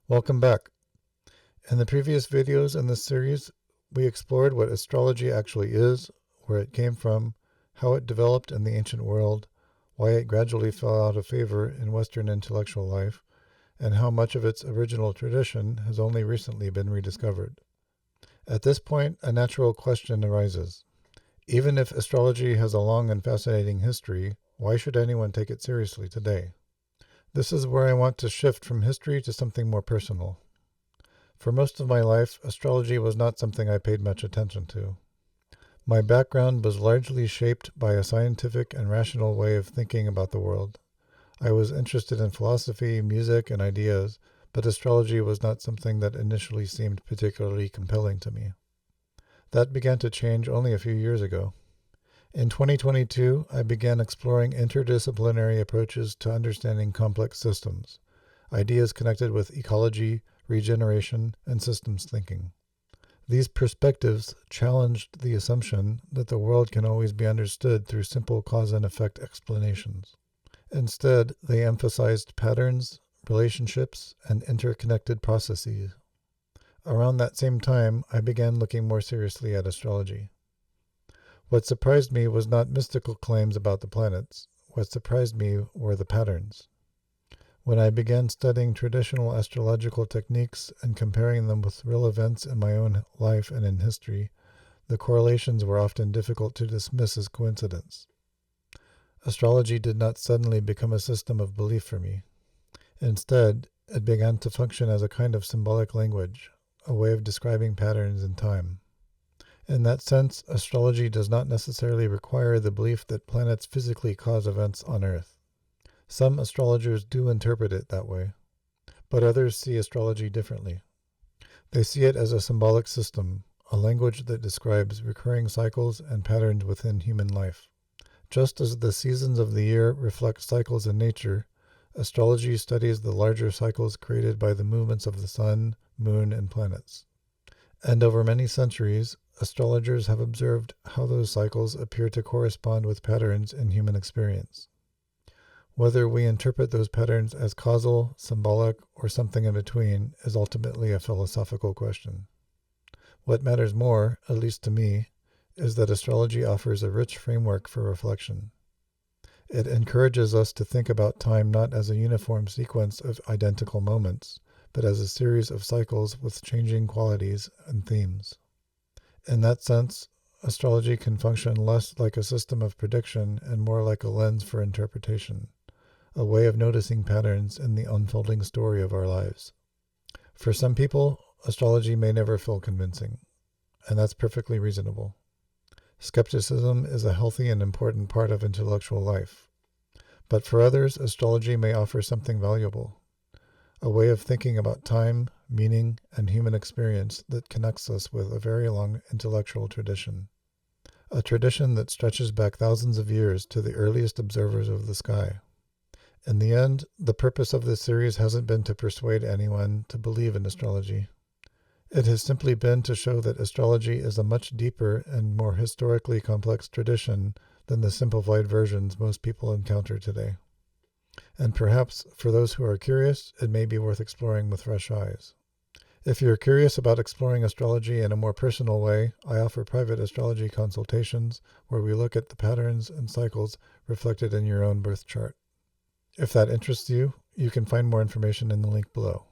Welcome back. In the previous videos in this series, we explored what astrology actually is, where it came from, how it developed in the ancient world, why it gradually fell out of favor in Western intellectual life, and how much of its original tradition has only recently been rediscovered. At this point, a natural question arises. Even if astrology has a long and fascinating history, why should anyone take it seriously today? This is where I want to shift from history to something more personal. For most of my life, astrology was not something I paid much attention to. My background was largely shaped by a scientific and rational way of thinking about the world. I was interested in philosophy, music, and ideas, but astrology was not something that initially seemed particularly compelling to me. That began to change only a few years ago. In 2022, I began exploring interdisciplinary approaches to understanding complex systems, ideas connected with ecology, regeneration, and systems thinking. These perspectives challenged the assumption that the world can always be understood through simple cause and effect explanations. Instead, they emphasized patterns, relationships, and interconnected processes. Around that same time, I began looking more seriously at astrology. What surprised me was not mystical claims about the planets. What surprised me were the patterns. When I began studying traditional astrological techniques and comparing them with real events in my own life and in history, the correlations were often difficult to dismiss as coincidence. Astrology did not suddenly become a system of belief for me. Instead, it began to function as a kind of symbolic language, a way of describing patterns in time. In that sense, astrology does not necessarily require the belief that planets physically cause events on Earth. Some astrologers do interpret it that way, but others see astrology differently. They see it as a symbolic system, a language that describes recurring cycles and patterns within human life. Just as the seasons of the year reflect cycles in nature, astrology studies the larger cycles created by the movements of the sun, moon, and planets. And over many centuries, astrologers have observed how those cycles appear to correspond with patterns in human experience. Whether we interpret those patterns as causal, symbolic, or something in between is ultimately a philosophical question. What matters more, at least to me, is that astrology offers a rich framework for reflection. It encourages us to think about time not as a uniform sequence of identical moments, but as a series of cycles with changing qualities and themes. In that sense, astrology can function less like a system of prediction and more like a lens for interpretation, a way of noticing patterns in the unfolding story of our lives. For some people, astrology may never feel convincing, and that's perfectly reasonable. Skepticism is a healthy and important part of intellectual life. But for others, astrology may offer something valuable, a way of thinking about time, meaning, and human experience that connects us with a very long intellectual tradition, a tradition that stretches back thousands of years to the earliest observers of the sky. In the end, the purpose of this series hasn't been to persuade anyone to believe in astrology. It has simply been to show that astrology is a much deeper and more historically complex tradition than the simplified versions most people encounter today. And perhaps, for those who are curious, it may be worth exploring with fresh eyes. If you're curious about exploring astrology in a more personal way, I offer private astrology consultations where we look at the patterns and cycles reflected in your own birth chart. If that interests you, you can find more information in the link below.